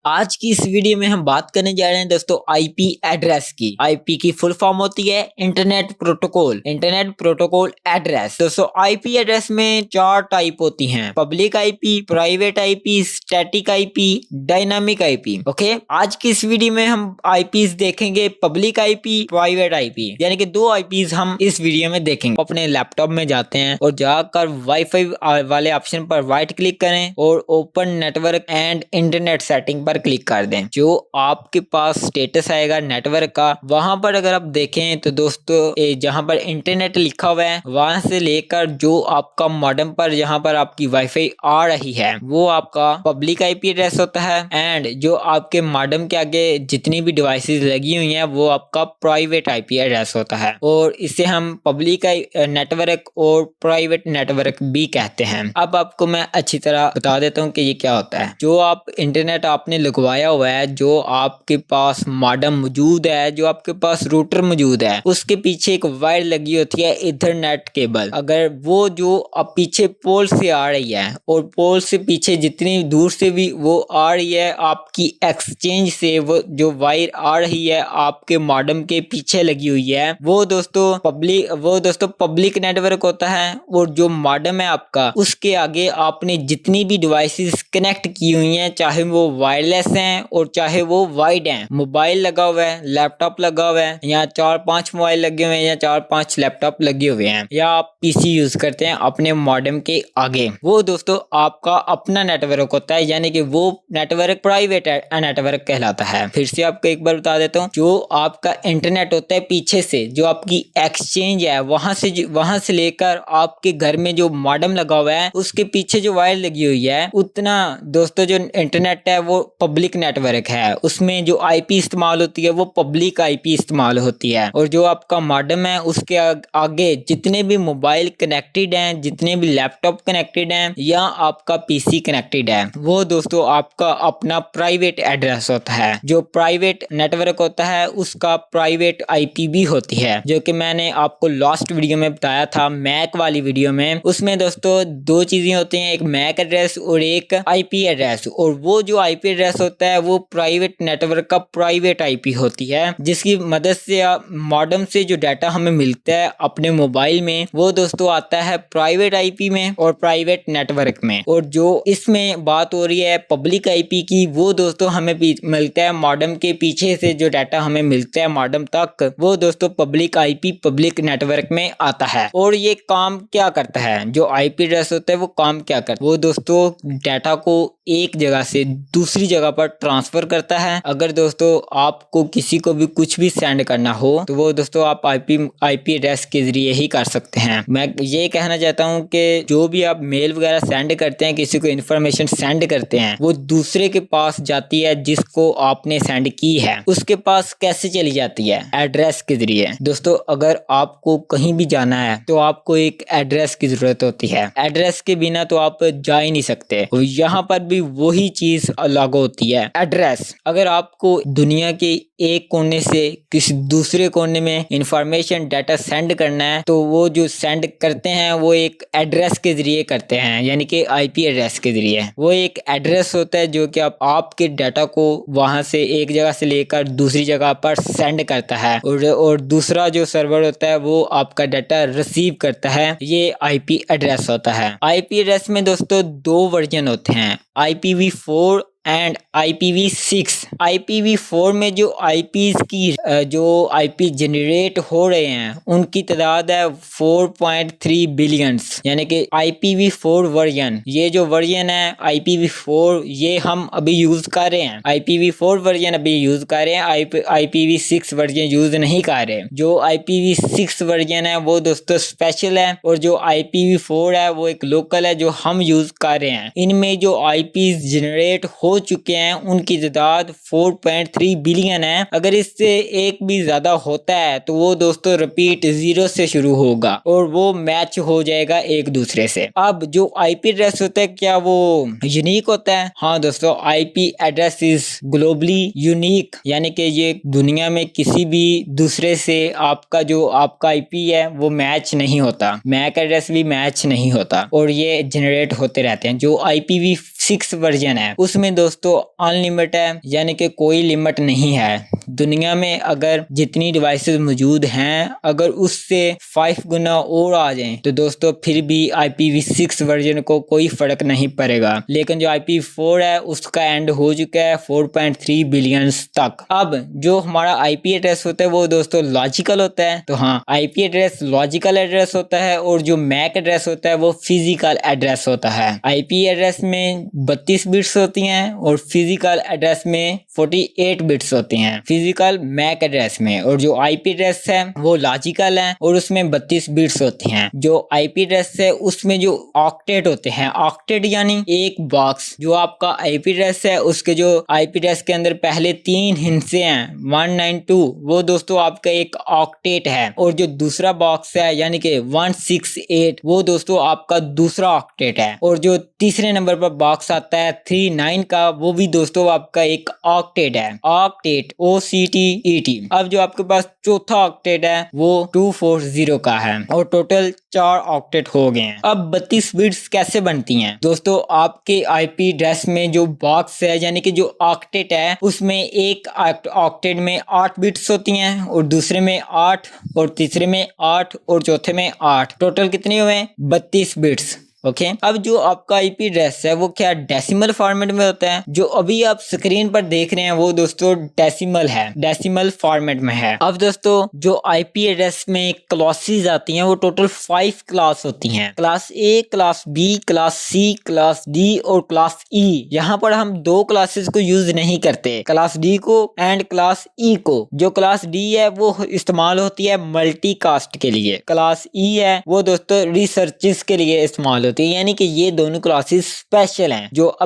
आज की इस वीडियो में हम बात करने जा रहे हैं दोस्तों आईपी एड्रेस की। आईपी की फुल फॉर्म होती है इंटरनेट प्रोटोकॉल एड्रेस। दोस्तों आईपी एड्रेस में चार टाइप होती हैं, public IP, private IP, static IP, dynamic IP. Okay, आज की इस वीडियो में हम आईपीज देखेंगे, पब्लिक आईपी, प्राइवेट आईपी, यानी कि दो आईपीज हम इस वीडियो में देखेंगे। अपने लैपटॉप में जाते हैं और जाकर वाईफाई वाले ऑप्शन पर राइट क्लिक करें और open network and internet setting पर क्लिक कर दें। जो आपके पास स्टेटस आएगा नेटवर्क का, वहां पर अगर आप देखें तो दोस्तों जहां पर इंटरनेट लिखा हुआ है वहां से लेकर जो आपका मॉडेम पर जहां पर आपकी वाईफाई आ रही है वो आपका पब्लिक आईपी एड्रेस होता है, एंड जो आपके मॉडेम के आगे जितनी भी डिवाइसेस लगी हुई हैं वो आपका प्राइवेट आईपी एड्रेस होता है। और इसे हम पब्लिक नेटवर्क और प्राइवेट नेटवर्क भी कहते हैं। अब आपको मैं अच्छी तरह बता देता हूँ कि ये क्या होता है। जो आप इंटरनेट आपने लगवाया हुआ है, जो आपके पास मॉडेम मौजूद है, जो आपके पास रूटर मौजूद है, उसके पीछे एक वायर लगी होती है इथरनेट केबल। अगर वो जो अब पीछे पोल से आ रही है और पोल से पीछे जितनी दूर से भी वो आ रही है, आपकी एक्सचेंज से वो जो वायर आ रही है आपके मॉडेम के पीछे लगी हुई है, वो दोस्तों पब्लिक नेटवर्क होता है। और जो मॉडेम है आपका, उसके आगे आपने जितनी भी डिवाइसेस कनेक्ट की हुई हैं, चाहे वो वायरलेस हैं और चाहे वो वाइड हैं, मोबाइल लगा हुआ है, लैपटॉप लगा हुआ है, या 4-5 मोबाइल लगे हुए हैं या 4-5 लैपटॉप लगे हुए हैं, या आप पीसी यूज करते हैं अपने मॉडेम के आगे, वो दोस्तों आपका अपना नेटवर्क होता है, यानी कि वो नेटवर्क प्राइवेट नेटवर्क कहलाता है। फिर से आपको एक बार बता देता हूँ, जो आपका इंटरनेट होता है पीछे से, जो आपकी एक्सचेंज है वहां से लेकर आपके घर में जो मॉडेम लगा हुआ है उसके पीछे जो वायर लगी हुई है, उतना दोस्तों जो इंटरनेट है वो पब्लिक नेटवर्क है। उसमें जो आईपी इस्तेमाल होती है वो पब्लिक आईपी इस्तेमाल होती है। और जो आपका मॉडेम है उसके आगे जितने भी मोबाइल कनेक्टेड हैं, जितने भी लैपटॉप कनेक्टेड हैं या आपका पीसी कनेक्टेड है, वो दोस्तों आपका अपना प्राइवेट एड्रेस होता है। जो प्राइवेट नेटवर्क होता है उसका प्राइवेट आईपी भी होती है, जो कि मैंने आपको लास्ट वीडियो में बताया था, मैक वाली वीडियो में। उसमें दोस्तों दो चीजें होती हैं, एक मैक एड्रेस और एक आईपी एड्रेस। और वो जो आईपी एड्रेस होता है वो प्राइवेट नेटवर्क का प्राइवेट आईपी होती है, जिसकी मदद से मॉडेम से जो डाटा हमें मिलता है अपने मोबाइल में, वो दोस्तों आता है प्राइवेट आईपी में और प्राइवेट नेटवर्क में। और जो इसमें बात हो रही है पब्लिक आईपी की, वो दोस्तों हमें मिलता है मॉडेम के पीछे से जो डाटा हमें मिलता है मॉडेम तक, वो दोस्तों पब्लिक आईपी पब्लिक नेटवर्क में आता है। और ये काम क्या करता है, जो आईपी एड्रेस होता है वो काम क्या करता है, वो दोस्तों डाटा को एक जगह से दूसरी जगह पर ट्रांसफर करता है। अगर दोस्तों आपको किसी को भी कुछ भी सेंड करना हो तो वो दोस्तों आप आईपी एड्रेस के जरिए ही कर सकते हैं। मैं ये कहना चाहता हूँ कि जो भी आप मेल वगैरह सेंड करते हैं, किसी को इन्फॉर्मेशन सेंड करते हैं, वो दूसरे के पास जाती है जिसको आपने सेंड की है, उसके पास कैसे चली जाती है, एड्रेस के जरिए। दोस्तों अगर आपको कहीं भी जाना है तो आपको एक एड्रेस की जरूरत होती है, एड्रेस के बिना तो आप जा ही नहीं सकते। यहाँ पर भी वही चीज लागू होती है, एड्रेस। अगर आपको दुनिया के एक कोने से किसी दूसरे कोने में इंफॉर्मेशन डाटा सेंड करना है तो वो जो सेंड करते हैं वो एक एड्रेस के जरिए करते हैं, यानी कि आईपी एड्रेस के जरिए। वो एक एड्रेस होता है जो कि आपके डाटा को वहां से एक जगह से लेकर दूसरी जगह पर सेंड करता है, और दूसरा जो सर्वर होता है वो आपका डाटा रिसीव करता है। ये आईपी एड्रेस होता है। आईपी एड्रेस में दोस्तों दो वर्जन होते हैं, IPv4 एंड IPv6। IPv4 में जो आईपीज की जो आईपी जनरेट हो रहे हैं उनकी तादाद है 4.3 बिलियंस, यानी कि IPv4 वर्जन। ये जो वर्जन है IPv4 ये हम अभी यूज कर रहे हैं, IPv4 वर्जन अभी यूज कर रहे हैं, IPv6 वर्जन यूज नहीं कर रहे। जो IPv6 वर्जन है वो दोस्तों स्पेशल है, और जो IPv4 है वो एक लोकल है जो हम यूज कर रहे हैं। इनमें जो आईपीज जनरेट हो चुके हैं उनकी तादाद 4.3 बिलियन है। अगर इससे एक भी ज्यादा होता है तो वो दोस्तों रिपीट 0 से शुरू होगा और वो मैच हो जाएगा एक दूसरे से। अब जो आईपी एड्रेस होता है क्या वो यूनिक होता है? हाँ दोस्तों, IP address is globally unique, यानी कि ये दुनिया में किसी भी दूसरे से आपका आईपी है वो मैच नहीं होता, मैक एड्रेस भी मैच नहीं होता, और ये जनरेट होते रहते हैं। जो IPv6 IPv6 वर्जन है उसमें दोस्तों अनलिमिटेड है, यानी कि कोई लिमिट नहीं है। दुनिया में अगर जितनी डिवाइसेस मौजूद हैं अगर उससे 5 गुना और आ जाएं तो दोस्तों फिर भी IPv6 वर्जन को कोई फर्क नहीं पड़ेगा। लेकिन जो IPv4 है उसका एंड हो चुका है 4.3 बिलियन तक। अब जो हमारा IP एड्रेस होता है वो दोस्तों लॉजिकल होता है। तो हाँ, IP एड्रेस लॉजिकल एड्रेस होता है और जो मैक एड्रेस होता है वो फिजिकल एड्रेस होता है। IP एड्रेस में 32 बिट्स होती हैं और फिजिकल एड्रेस में 48 बिट्स होती हैं, फिजिकल मैक एड्रेस में। और जो IP एड्रेस है वो लॉजिकल है और उसमें 32 बिट्स होती हैं। जो IP एड्रेस है उसमें जो ऑक्टेट होते हैं, ऑक्टेट यानी एक बॉक्स, जो आपका IP एड्रेस है उसके जो IP एड्रेस के अंदर पहले 3 हिस्से हैं 192, वो दोस्तों आपका एक ऑक्टेट है। और जो दूसरा बॉक्स है यानी कि 168 वो दोस्तों आपका दूसरा ऑक्टेट है। और जो तीसरे नंबर पर बॉक्स आता है 39 का वो भी दोस्तों आपका एक ऑक्टेट है, ऑक्टेट OCTET। अब जो आपके पास चौथा ऑक्टेट है वो 240 का है और टोटल 4 ऑक्टेट हो गए हैं। अब 32 बिट्स कैसे बनती हैं दोस्तों? आपके IP एड्रेस में जो बॉक्स है यानी कि जो ऑक्टेट है उसमें एक ऑक्टेट में 8 बिट्स होती हैं और दूसरे में 8 और तीसरे में 8 और चौथे में 8, टोटल कितने हुए? 32 बिट्स। ओके अब जो आपका IP एड्रेस है वो क्या डेसिमल फॉर्मेट में होता है? जो अभी आप स्क्रीन पर देख रहे हैं वो दोस्तों डेसिमल है, डेसिमल फॉर्मेट में है। अब दोस्तों जो IP एड्रेस में क्लासेस आती हैं वो टोटल 5 क्लास होती हैं, class A, class B, class C, class D और क्लास E। यहाँ पर हम 2 क्लासेस को यूज नहीं करते, क्लास D को एंड क्लास E को। जो क्लास D है वो इस्तेमाल होती है मल्टीकास्ट के लिए, क्लास E है वो दोस्तों रिसर्चेस के लिए इस्तेमाल होती है, यानी कि ये दोनों क्लासेस स्पेशल हैं। जो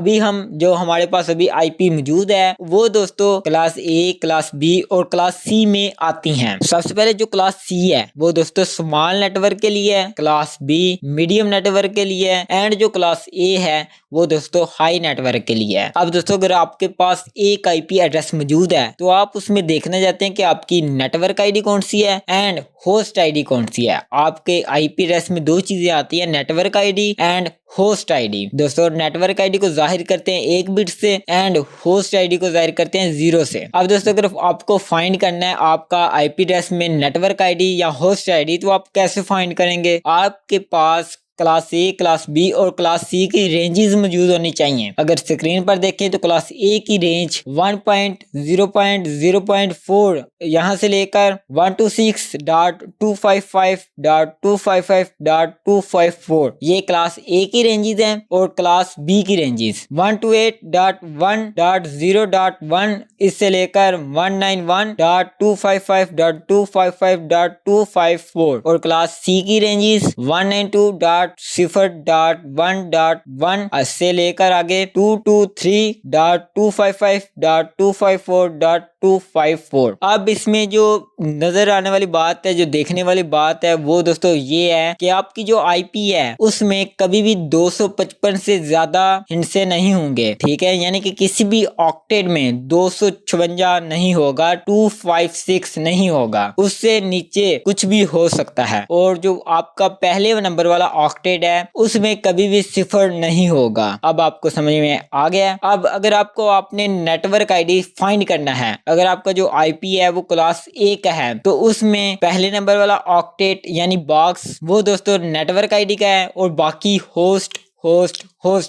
हमारे पास अभी IP मौजूद है वो दोस्तों क्लास A, क्लास B और क्लास C में आती हैं। सबसे पहले जो क्लास C है वो दोस्तों स्मॉल नेटवर्क के लिए है, क्लास B मीडियम नेटवर्क के लिए है एंड जो क्लास A है वो दोस्तों हाई नेटवर्क के लिए है। अब दोस्तों अगर आपके पास एक IP एड्रेस मौजूद है तो आप उसमें देखना चाहते हैं कि आपकी नेटवर्क ID कौन सी है एंड होस्ट ID कौन सी है। आपके IP एड्रेस में 2 चीजें आती है, network ID and host ID। दोस्तों नेटवर्क ID को जाहिर करते हैं 1 बिट से एंड होस्ट ID को जाहिर करते हैं 0 से। अब दोस्तों अगर आपको फाइंड करना है आपका IP एड्रेस में नेटवर्क ID या होस्ट ID तो आप कैसे फाइंड करेंगे? आपके पास क्लास A, क्लास B और क्लास C की रेंजेस मौजूद होनी चाहिए। अगर स्क्रीन पर देखें तो क्लास A की रेंज 1.0.0.4 यहाँ से लेकर 126.255.255.254 ये क्लास A की रेंजेस हैं। और क्लास B की रेंजेस 128.1.0.1 इससे लेकर 191.255.255.254 और क्लास C की रेंजेस 192.0.1.1 से लेकर आगे 223.255.254.254। अब इसमें जो नजर आने वाली बात है, जो देखने वाली बात है वो दोस्तों ये है कि आपकी जो IP है उसमें कभी भी 255 से ज्यादा हिस्से नहीं होंगे, ठीक है? यानी कि किसी भी ऑक्टेट में 256 नहीं होगा, 256 नहीं होगा, उससे नीचे कुछ भी हो सकता है। और जो आपका पहले नंबर वाला ऑक्टेट है उसमें कभी भी 0 नहीं होगा। अब आपको समझ में आ गया। अब अगर आपको अपने नेटवर्क ID फाइंड करना है, अगर आपका जो IP है वो क्लास A का है तो उसमें पहले नंबर वाला ऑक्टेट यानी बॉक्स वो दोस्तों नेटवर्क ID का है और बाकी होस्ट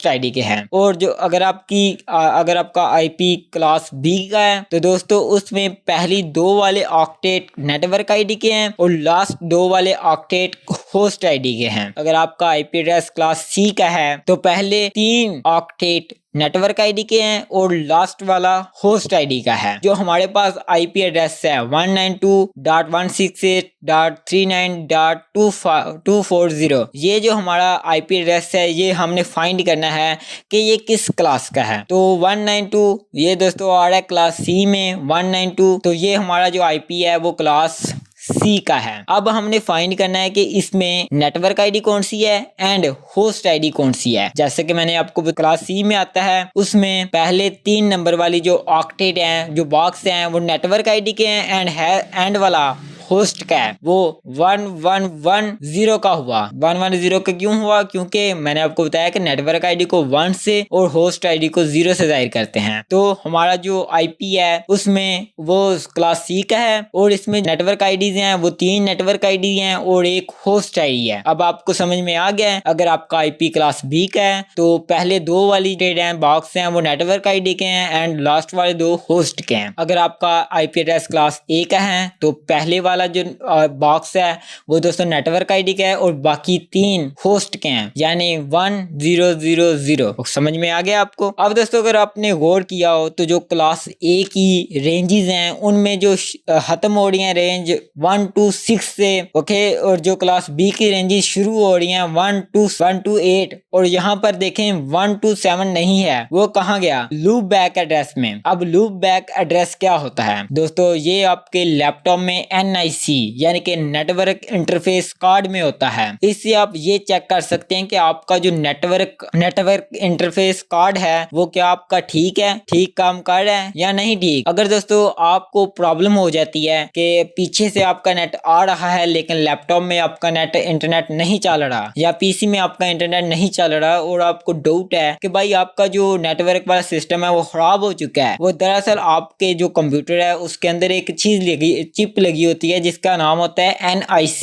ID के हैं। और जो अगर आपका IP क्लास B का है तो दोस्तों उसमें पहली 2 वाले ऑक्टेट नेटवर्क ID के हैं और लास्ट 2 वाले ऑक्टेट होस्ट ID के हैं। अगर आपका IP एड्रेस क्लास C का है तो पहले 3 ऑक्टेट नेटवर्क ID के हैं और लास्ट वाला होस्ट ID का है। जो हमारे पास IP एड्रेस है 192.168.39.240 ये जो हमारा IP एड्रेस है ये हमने फाइंड करना है कि ये किस क्लास का है। तो 192 ये दोस्तों आ रहा है क्लास C में 192, तो ये हमारा जो IP है वो क्लास C का है। अब हमने फाइंड करना है कि इसमें नेटवर्क ID कौन सी है एंड होस्ट ID कौन सी है। जैसे कि मैंने आपको क्लास C में आता है उसमें पहले 3 नंबर वाली जो ऑक्टेट हैं, जो बॉक्स हैं वो नेटवर्क ID के हैं एंड वाला होस्ट का है वो 1110 का हुआ। 110 का क्यों हुआ? क्योंकि मैंने आपको बताया कि नेटवर्क आईडी को 1 से और होस्ट आईडी को 0 से जाहिर करते हैं। तो हमारा जो आईपी है उसमें वो क्लास C का है और इसमें नेटवर्क आईडीज हैं वो 3 नेटवर्क आईडी हैं और एक होस्ट आईडी है। अब आपको समझ में आ गया है। अगर आपका आईपी क्लास B का है तो पहले 2 वाली डेट हैं बॉक्स हैं वो नेटवर्क आईडी के हैं एंड लास्ट वाले 2 होस्ट के हैं। अगर आपका आईपी एड्रेस क्लास A का है तो पहले वाला जो बॉक्स है वो दोस्तों नेटवर्क आईडी का है और बाकी 3 होस्ट के हैं यानी 1000। समझ में आ गया आपको? अब दोस्तों अगर आपने गौर किया हो तो जो क्लास A की रेंजेस हैं उनमें जो खत्म हो रही हैं रेंज 1 to 6 से, ओके, और जो क्लास B की रेंजेस शुरू हो रही हैं 1 to 8 और यहाँ पर देखें 1 to 7 नहीं है। वो कहाँ गया? लूप बैक एड्रेस में। अब लूप बैक एड्रेस क्या होता है दोस्तों? ये आपके लैपटॉप में NIC यानी कि नेटवर्क इंटरफेस कार्ड में होता है। इससे आप ये चेक कर सकते हैं कि आपका जो नेटवर्क इंटरफेस कार्ड है वो क्या आपका ठीक है, ठीक काम कर रहा है या नहीं ठीक। अगर दोस्तों आपको प्रॉब्लम हो जाती है कि पीछे से आपका नेट आ रहा है लेकिन लैपटॉप में आपका इंटरनेट नहीं चल रहा या पीसी में आपका इंटरनेट नहीं चल रहा और आपको डाउट है कि भाई आपका जो नेटवर्क वाला सिस्टम है वो खराब हो चुका है, वो दरअसल आपके जो कंप्यूटर है उसके अंदर एक चिप लगी होती है जिसका नाम होता है NIC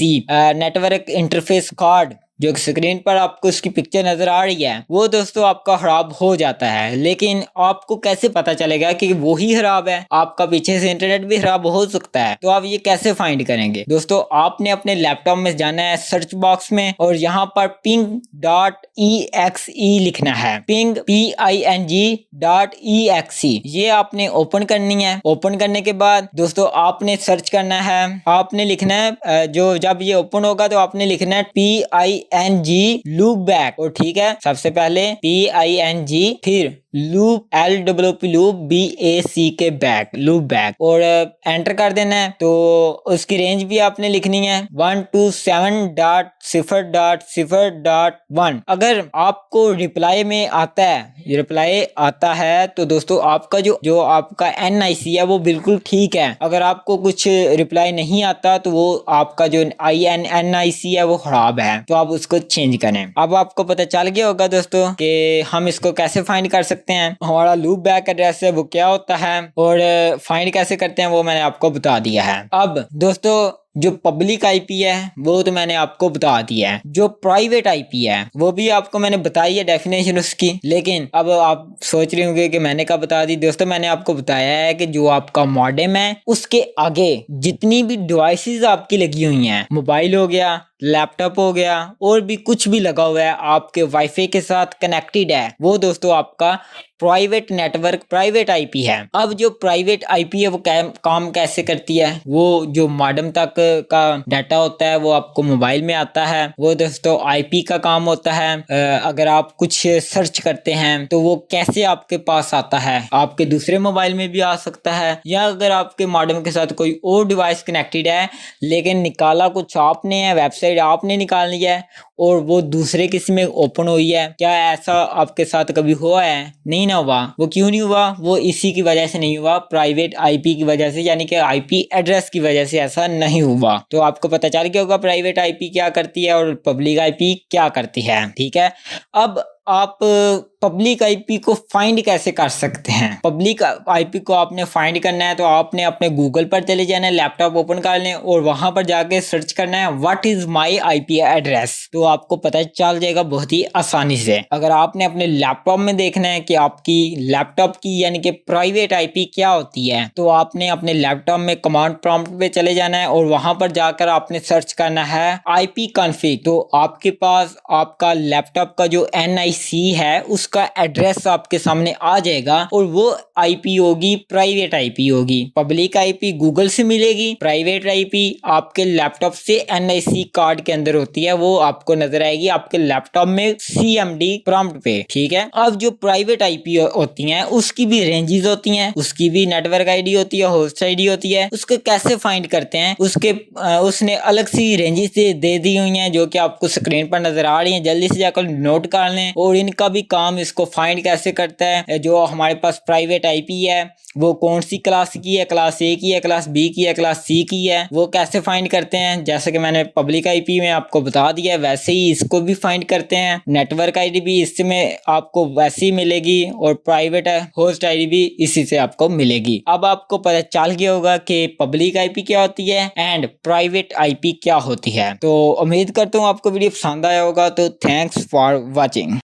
नेटवर्क इंटरफेस कार्ड। जो स्क्रीन पर आपको उसकी पिक्चर नजर आ रही है वो दोस्तों आपका खराब हो जाता है। लेकिन आपको कैसे पता चलेगा कि वो ही खराब है? आपका पीछे से इंटरनेट भी खराब हो सकता है। तो आप ये कैसे फाइंड करेंगे दोस्तों? आपने अपने लैपटॉप में जाना है सर्च बॉक्स में और यहाँ पर ping.exe लिखना है। ping.exe ये आपने ओपन करनी है। ओपन करने के बाद दोस्तों आपने सर्च करना है, आपने लिखना है जो जब ये ओपन होगा तो आपने लिखना है PING लूप बैक। और ठीक है, सबसे पहले PING फिर loop LWP loop BACK back loop back और एंटर कर देना है। तो उसकी रेंज भी आपने लिखनी है 127.0.0.1। अगर आपको रिप्लाई में आता है तो दोस्तों आपका जो आपका NIC है वो बिल्कुल ठीक है। अगर आपको कुछ रिप्लाई नहीं आता तो वो आपका जो NIC है वो खराब है, तो आप उसको चेंज करें। अब आपको पता चल गया होगा दोस्तों कि हम इसको कैसे फाइंड कर सकते हैं, हमारा लूप बैक एड्रेस है वो क्या होता है और फाइंड कैसे करते हैं वो मैंने आपको बता दिया है। अब दोस्तों जो पब्लिक आईपी है वो तो मैंने आपको बता दिया है, जो प्राइवेट आईपी है वो भी आपको मैंने बताई है डेफिनेशन उसकी। लेकिन अब आप सोच रहे होंगे कि मैंने कब बता दी। दोस्तों मैंने आपको बताया है कि जो आपका मॉडेम है उसके आगे जितनी भी डिवाइसेस आपकी लगी हुई हैं, मोबाइल हो गया, लैपटॉप हो गया और भी कुछ भी लगा हुआ है आपके वाईफाई के साथ कनेक्टेड है, वो दोस्तों आपका प्राइवेट नेटवर्क प्राइवेट आईपी है। अब जो प्राइवेट आईपी है वो काम कैसे करती है? वो जो मॉडेम तक का डाटा होता है वो आपको मोबाइल में आता है, वो दोस्तों आईपी का काम होता है। अगर आप कुछ सर्च करते हैं तो वो कैसे आपके पास आता है, आपके दूसरे मोबाइल में भी आ सकता है या अगर आपके मॉडेम के साथ कोई और डिवाइस कनेक्टेड है लेकिन निकाला कुछ आपने है, वेबसाइट आपने निकाल लिया है और वो दूसरे किसी में ओपन हुई है। क्या ऐसा आपके साथ कभी हुआ है? नहीं ना हुआ। वो क्यों नहीं हुआ? वो इसी की वजह से नहीं हुआ, प्राइवेट आईपी की वजह से, यानी कि आईपी एड्रेस की वजह से ऐसा नहीं हुआ। तो आपको पता चल गया होगा प्राइवेट आईपी क्या करती है और पब्लिक आईपी क्या करती है। ठीक है, अब आप पब्लिक आईपी को फाइंड कैसे कर सकते हैं? पब्लिक आईपी को आपने फाइंड करना है तो आपने अपने गूगल पर चले जाना है, लैपटॉप ओपन कर लें और वहां पर जाके सर्च करना है what is my IP address. तो आपको पता चल जाएगा बहुत ही आसानी से। अगर आपने अपने लैपटॉप में देखना है कि आपकी लैपटॉप की यानी कि प्राइवेट आईपी क्या होती है तो आपने अपने लैपटॉप में कमांड प्रॉम्प्ट पे चले जाना है और वहां पर जाकर आपने सर्च करना है आईपी कॉन्फ़िग। तो आपके पास आपका लैपटॉप का जो NIC है उसका एड्रेस आपके सामने आ जाएगा और वो आईपी होगी प्राइवेट आईपी होगी। पब्लिक आईपी गूगल से मिलेगी, प्राइवेट आईपी आपके लैपटॉप से NIC कार्ड के अंदर होती है, वो आपको नजर आएगी आपके लैपटॉप में CMD प्रॉम्प्ट पे। ठीक है, अब जो प्राइवेट आईपी होती हैं उसकी भी रेंजेस होती हैं, उसकी भी नेटवर्क आईडी होती है, होस्ट आईडी होती है। उसको कैसे फाइंड करते हैं? उसने अलग सी रेंजेस दे दी हुई हैं जो कि आपको स्क्रीन पर नजर आ रही हैं, जल्दी से जाकर नोट कर लें और इनका भी काम हम इसको फाइंड कैसे करते हैं, जो हमारे पास प्राइवेट आईपी है वो कौन सी क्लास की है, क्लास ए की है, क्लास बी की है, क्लास सी की है, वो कैसे फाइंड करते हैं। जैसे कि मैंने पब्लिक आईपी में आपको बता दिया है, वैसे ही इसको भी फाइंड करते हैं। नेटवर्क आईडी भी इसमें आपको वैसे ही मिलेगी और प्राइवेट होस्ट आईडी भी इसी से आपको मिलेगी। अब आपको पता चल गया होगा कि पब्लिक आईपी क्या होती है एंड प्राइवेट आईपी क्या होती है। तो उम्मीद करता हूँ आपको वीडियो पसंद आया होगा। तो थैंक्स फॉर वॉचिंग।